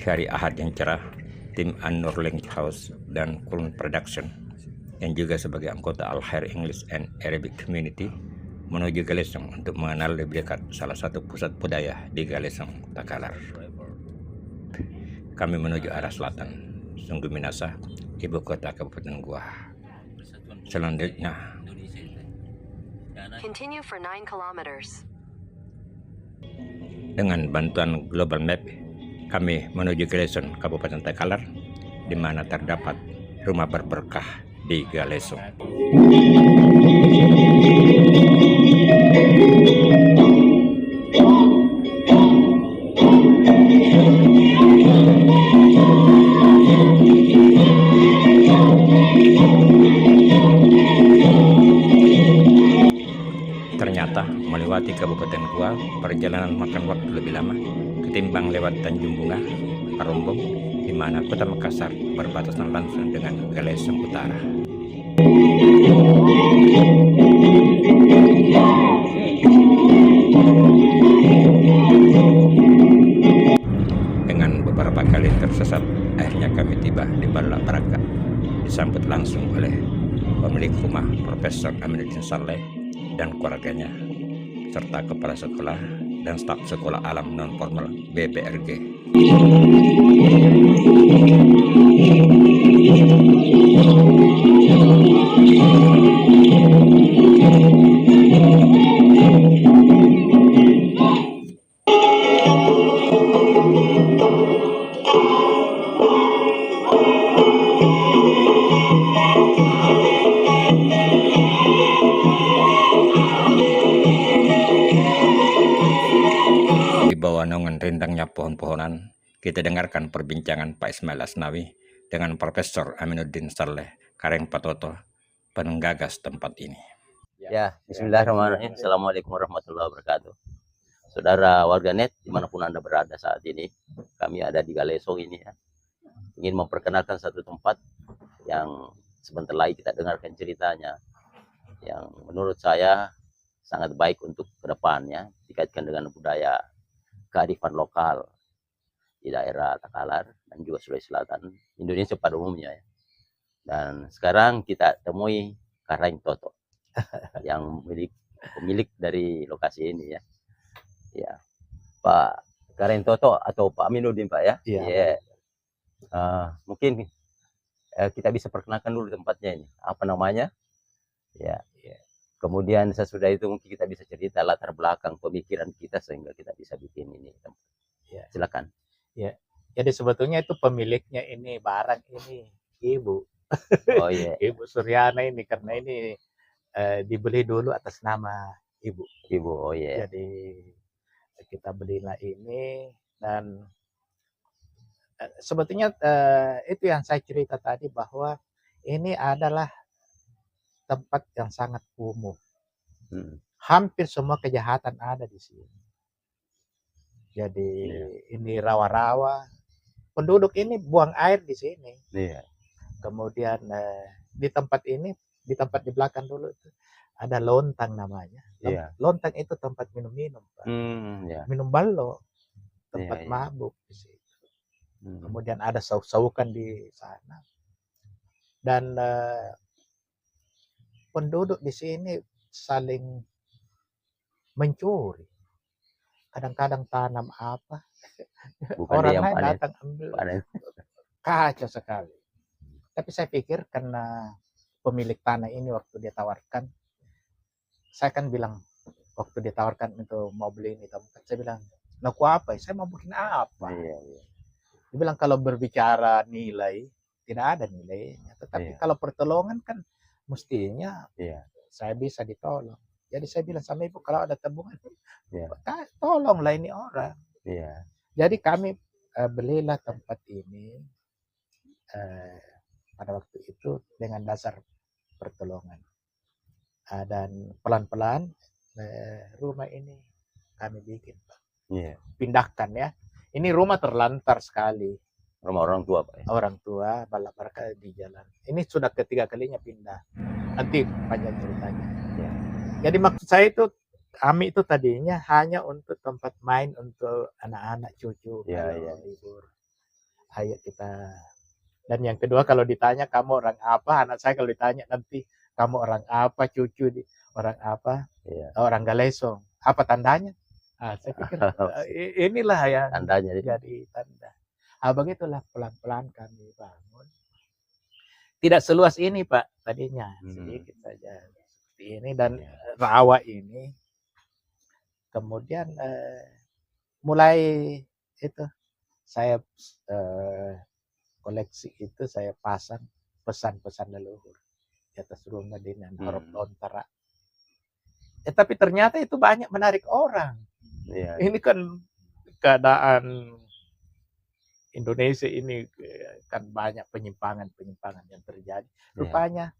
hari Ahad yang cerah, tim An-Nur Link House dan Kulun Production yang juga sebagai anggota Al-Khair English and Arabic Community menuju Galesong untuk mengenal lebih dekat salah satu pusat budaya di Galesong, Takalar. Kami menuju arah selatan, Sungguh Minasa, ibu kota Kabupaten Goa. Selanjutnya, Continue for 9 kilometers. Dengan bantuan Global Map, kami menuju Galesong, Kabupaten Takalar, di mana terdapat rumah berberkah di Galesong. Ternyata melewati Kabupaten Goa, perjalanan makan waktu lebih lama ketimbang lewat Tanjung Bunga, Parombong, di mana kota Makassar berbatasan langsung dengan Galesong Utara. Dengan beberapa kali tersesat, akhirnya kami tiba di Balak Baraka, disambut langsung oleh pemilik rumah Profesor Aminuddin Saleh dan keluarganya, serta kepala sekolah dan staf sekolah alam non-formal BPRG. Di bawah naungan rindangnya pohon-pohonan, kita dengarkan perbincangan Pak Ismail Asnawi dengan Profesor Aminuddin Saleh Kareng Patoto, penggagas tempat ini. Ya, bismillahirrahmanirrahim. Assalamualaikum warahmatullahi wabarakatuh. Saudara warganet, dimanapun Anda berada saat ini, kami ada di Galesong ini ya. Ingin memperkenalkan satu tempat yang sebentar lagi kita dengarkan ceritanya, yang menurut saya sangat baik untuk kedepannya, dikaitkan dengan budaya kearifan lokal di daerah Takalar dan juga Sulawesi Selatan, Indonesia pada umumnya ya. Dan sekarang kita temui Kareng Toto yang pemilik dari lokasi ini ya. Ya, Pak Kareng Toto atau Pak Aminuddin Pak ya. Iya. Mungkin kita bisa perkenalkan dulu tempatnya ini. Apa namanya? Ya. Kemudian sesudah itu mungkin kita bisa cerita latar belakang pemikiran kita sehingga kita bisa bikin ini. Ya. Silakan. Ya. Jadi sebetulnya itu pemiliknya ini barang ini Ibu. Oh iya. Ibu Suryana ini karena ini dibeli dulu atas nama Ibu. Ibu, oh iya. Jadi kita belilah ini dan sebetulnya itu yang saya cerita tadi bahwa ini adalah tempat yang sangat kumuh. Hampir semua kejahatan ada di sini. Jadi ini rawa-rawa. Penduduk ini buang air di sini. Iya. Kemudian di tempat ini, di tempat di belakang dulu itu ada lontang namanya. Iya. Lontang itu tempat minum-minum, Pak. Ya. Minum balo, tempat Iya. mabuk di situ. Kemudian ada sauk-saukan di sana. Dan penduduk di sini saling mencuri. Kadang-kadang tanam apa, Bukan orang dia yang lain panen. datang ambil. Panen. Kacau sekali. Tapi saya pikir karena pemilik tanah ini waktu dia tawarkan, saya kan bilang waktu dia tawarkan itu mau beli ini tempat, saya bilang, laku apa? Saya mau bikin apa? Iya. Dia bilang kalau berbicara nilai, tidak ada nilainya. Tetapi kalau pertolongan kan mestinya saya bisa ditolong. Jadi saya bilang sama Ibu, kalau ada tabungan, tolonglah ini orang. Jadi kami belilah tempat ini pada waktu itu dengan dasar pertolongan. Dan pelan-pelan rumah ini kami bikin, Pak. Pindahkan ya. Ini rumah terlantar sekali. Rumah orang tua, Pak. Orang tua, Balak Baraka di jalan. Ini sudah ketiga kalinya pindah. Nanti panjang ceritanya. Jadi maksud saya itu, kami itu tadinya hanya untuk tempat main untuk anak-anak, cucu, libur. Ayo kita. Dan yang kedua kalau ditanya kamu orang apa, anak saya kalau ditanya nanti kamu orang apa, cucu orang apa, orang Galesong. Apa tandanya? Saya pikir inilah yang Tandanya jadi tanda. Begitulah pelan-pelan kami bangun. Tidak seluas ini Pak tadinya, sedikit saja seperti ini dan rawa ini. Kemudian mulai itu saya koleksi itu saya pasang pesan-pesan leluhur di atas rumah dengan huruf lontara. Tapi ternyata itu banyak menarik orang. Ini kan keadaan Indonesia ini kan banyak penyimpangan yang terjadi. Rupanya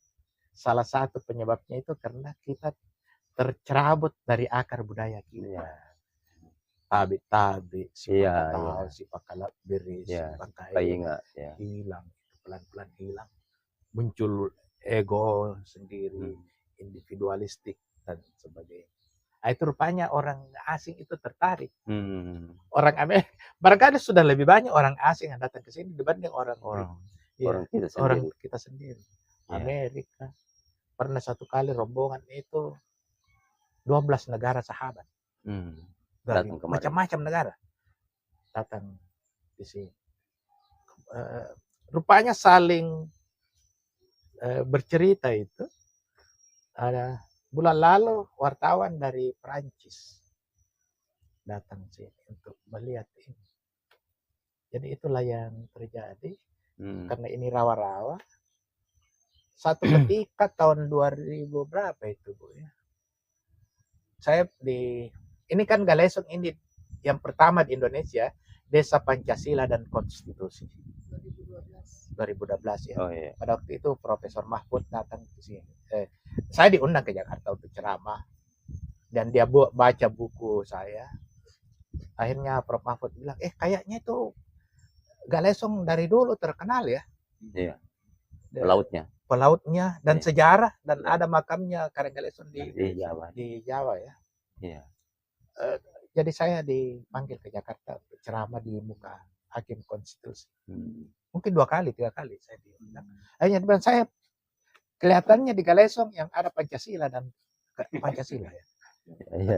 salah satu penyebabnya itu karena kita tercerabut dari akar budaya kita. Tabi-tabi, si pakalak beri, si pakai hilang, pelan-pelan hilang. Muncul ego sendiri, individualistik dan sebagainya. Itu rupanya orang asing itu tertarik. Orang Amerika, barangkali sudah lebih banyak orang asing yang datang ke sini dibanding orang kita sendiri. Amerika pernah satu kali rombongan itu 12 negara sahabat. Dari macam-macam negara datang di sini. Rupanya saling bercerita itu. Ada bulan lalu wartawan dari Perancis datang sini untuk melihat ini. Jadi itulah yang terjadi karena ini rawa-rawa. Satu ketika tahun 2000 berapa itu Bu ya? Saya ini kan Galesong ini yang pertama di Indonesia, Desa Pancasila dan Konstitusi. 2012 ya. Pada waktu itu Profesor Mahfud datang ke sini. Saya diundang ke Jakarta untuk ceramah dan dia baca buku saya. Akhirnya Prof Mahfud bilang, kayaknya itu Galesong dari dulu terkenal ya. Pelautnya dan sejarah dan ada makamnya Karang Galesong di Jawa ya. Jadi saya dipanggil ke Jakarta untuk ceramah di muka Hakim Konstitusi. Mungkin 2 kali, 3 kali saya diundang. Akhirnya saya kelihatannya di Galesong yang ada Pancasila dan Pancasila ya.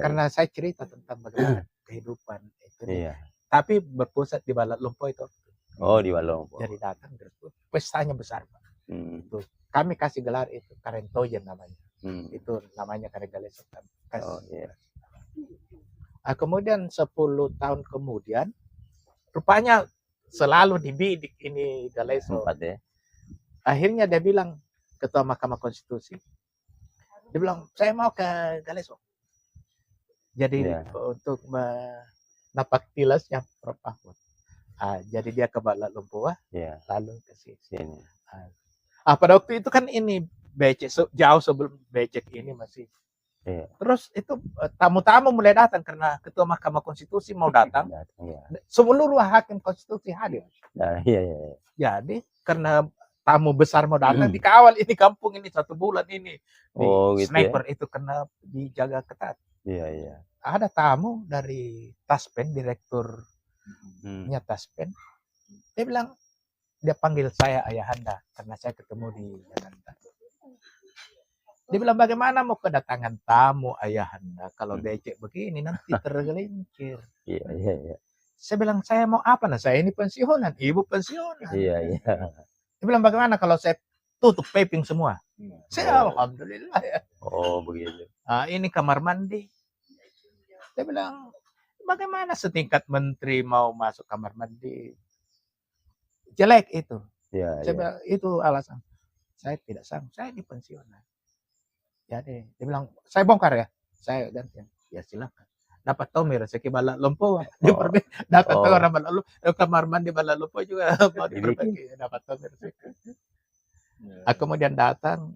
Karena saya cerita tentang bagaimana kehidupan itu. Tapi berpusat di Balat Lumpo itu. Di Balat Lumpo. Jadi datang pestanya besar Pak. Itu kami kasih gelar itu Karentoyen namanya. Itu namanya Karang Galesong. Kemudian 10 tahun kemudian rupanya selalu dibidik ini Galesong. Akhirnya dia bilang, Ketua Mahkamah Konstitusi, dia bilang, saya mau ke Galesong. Jadi untuk menapak tilasnya Prof Mahfud. Jadi dia ke Balat Lumpuh, lalu ke sini. Pada waktu itu kan ini becek, jauh sebelum becek ini masih. Terus itu tamu-tamu mulai datang karena Ketua Mahkamah Konstitusi mau datang. Seluruh hakim konstitusi hadir. Jadi karena tamu besar mau datang dikawal ini kampung ini 1 bulan ini. Sniper itu kena dijaga ketat. Ada tamu dari Taspen, direkturnya Taspen. Dia bilang, dia panggil saya ayahanda karena saya ketemu di Jakarta. Dia bilang, bagaimana mau kedatangan tamu ayahanda kalau becek begini nanti tergelincir. Saya bilang, saya mau apa? Saya ini pensiunan, ibu pensiunan. Dia bilang, bagaimana kalau saya tutup paving semua? Saya alhamdulillah ya. Begitu. Ini kamar mandi. Dia bilang, bagaimana setingkat menteri mau masuk kamar mandi? Jelek itu. Saya bilang, itu alasan. Saya tidak sanggup, saya di pensiunan. Jadi dia bilang, saya bongkar ya. Saya ganti. Ya silakan. Dapat tahu rezeki Balat Lumpuh. Dapat tahu orang Balat Lumpuh. Kamar mandi Balat Lumpuh juga mau diperbaiki. Dapat tahu rezeki. Kemudian datang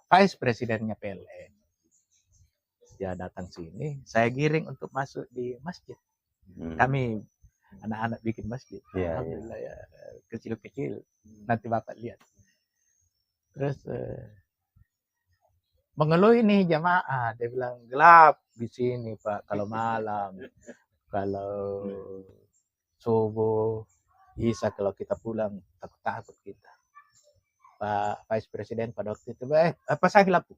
Vice Presidennya PLN. Dia datang sini. Saya giring untuk masuk di masjid. Kami anak-anak bikin masjid. Alhamdulillah ya. Kecil-kecil. Nanti Bapak lihat. Terus mengeluh ini jamaah, dia bilang gelap di sini Pak kalau malam, kalau subuh, Isa kalau kita pulang takut-takut kita. Pak Vice Presiden pada waktu itu, apa saya lampu.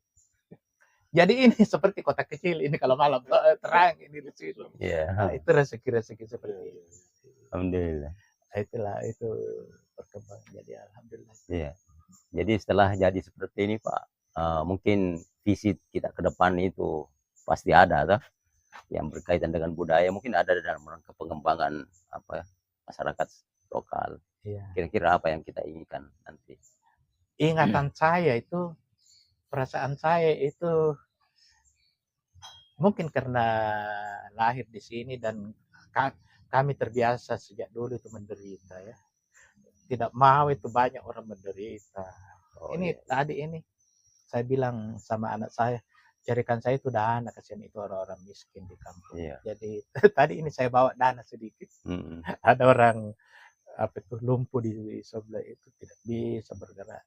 Jadi ini seperti kota kecil ini kalau malam terang ini di situ. Nah, itu rezeki-rezeki seperti itu. Alhamdulillah. Itulah itu perkembangan, jadi alhamdulillah. Iya. Jadi setelah jadi seperti ini Pak, mungkin visi kita ke depan itu pasti ada toh, yang berkaitan dengan budaya, mungkin ada dalam rangka pengembangan apa masyarakat lokal. Iya. Kira-kira apa yang kita inginkan nanti? Ingatan saya itu, perasaan saya itu mungkin karena lahir di sini dan kami terbiasa sejak dulu itu menderita ya. Tidak mau itu banyak orang menderita. Ini tadi ini saya bilang sama anak saya, carikan saya itu dana, kasihan itu orang-orang miskin di kampung. Iya. Jadi tadi ini saya bawa dana sedikit. Ada orang apa itu lumpuh di sebelah itu tidak bisa bergerak.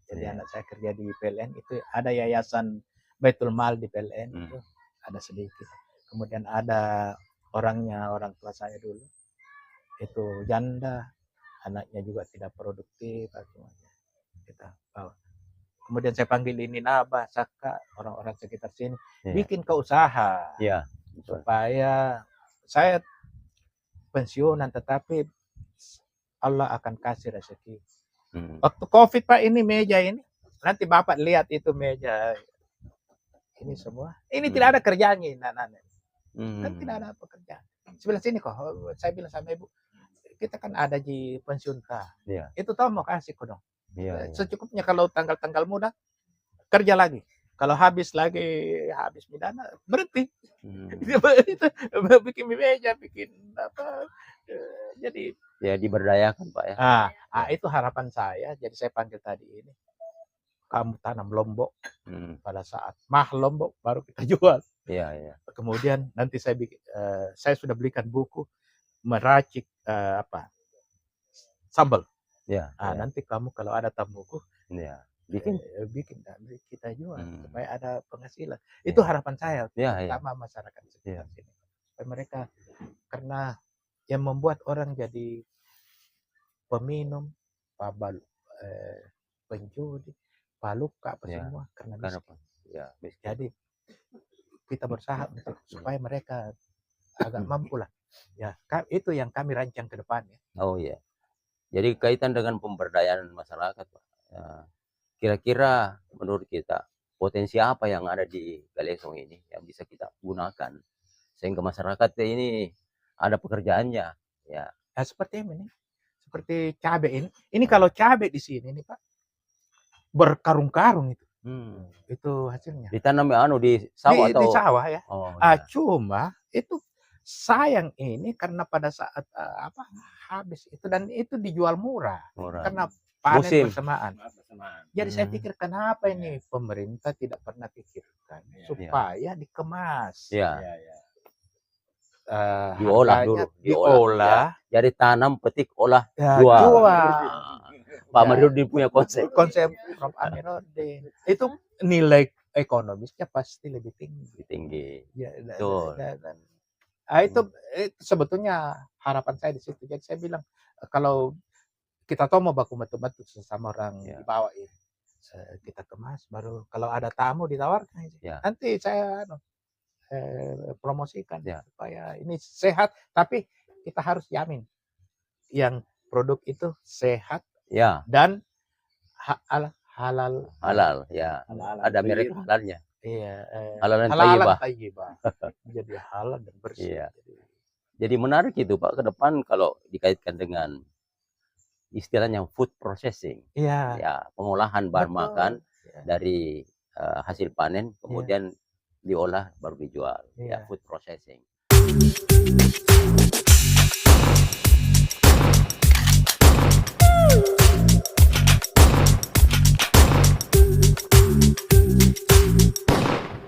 Jadi anak saya kerja di PLN itu ada yayasan Baitul Mal di PLN itu ada sedikit. Kemudian ada orangnya, orang tua saya dulu itu janda, anaknya juga tidak produktif, kita bawa. Kemudian saya panggil ini Naba, Saka, orang-orang sekitar sini, bikin ke usaha, supaya saya pensiunan, tetapi Allah akan kasih rezeki. Waktu COVID Pak, ini meja ini, nanti Bapak lihat itu meja ini semua, ini tidak ada kerjanya, kan tidak ada pekerjaan. Sebelah sini kok, saya bilang sama ibu, kita kan ada di pensiun itu tahu mau kasih kok dong. Secukupnya kalau tanggal-tanggal muda kerja lagi. Kalau habis midana berhenti. Itu bikin meja, bikin apa. Jadi ya diberdayakan Pak ya. Itu harapan saya. Jadi saya panggil tadi ini. Kamu tanam lombok pada saat lombok baru kita jual. Iya. Kemudian nanti saya sudah belikan buku meracik sambal. Nanti kamu kalau ada tamuku, bikin kita jual supaya ada penghasilan. Itu harapan saya sama masyarakat sekitar sini. Supaya mereka, karena yang membuat orang jadi peminum, penjudi, paluka, semua karena miskin. Jadi kita berusaha supaya mereka agak mampu lah. Ya, itu yang kami rancang ke depannya. Oh iya. Jadi kaitan dengan pemberdayaan masyarakat, Pak. Kira-kira menurut kita potensi apa yang ada di Galesong ini yang bisa kita gunakan sehingga masyarakat ini ada pekerjaannya? Ya. Seperti ini, seperti cabai ini. Ini kalau cabai di sini nih Pak, berkarung-karung itu. Itu hasilnya. Ditanam di sawah atau? Di sawah ya. Cuma itu sayang ini karena pada saat habis itu, dan itu dijual murah. Karena panen bersamaan. Jadi saya pikir kenapa ini pemerintah tidak pernah pikirkan supaya dikemas. Diolah dulu. Diolah. Jadi tanam, petik, olah, jual. Pak Amiruddin punya konsep Prof. Amiruddin. Itu nilai ekonomisnya pasti lebih tinggi. Betul. Itu sebetulnya harapan saya di situ. Jadi saya bilang kalau kita tahu mau baku batu sesama orang di bawah ini, kita kemas, baru kalau ada tamu ditawarkan aja. Nanti saya promosikan supaya ini sehat, tapi kita harus jamin yang produk itu sehat dan halal. Ada merek halalnya. Halal dan thayyibah. Jadi halal dan bersih. Jadi menarik itu Pak, ke depan kalau dikaitkan dengan istilahnya food processing. Pengolahan bahan makan dari hasil panen kemudian diolah baru dijual. Food processing.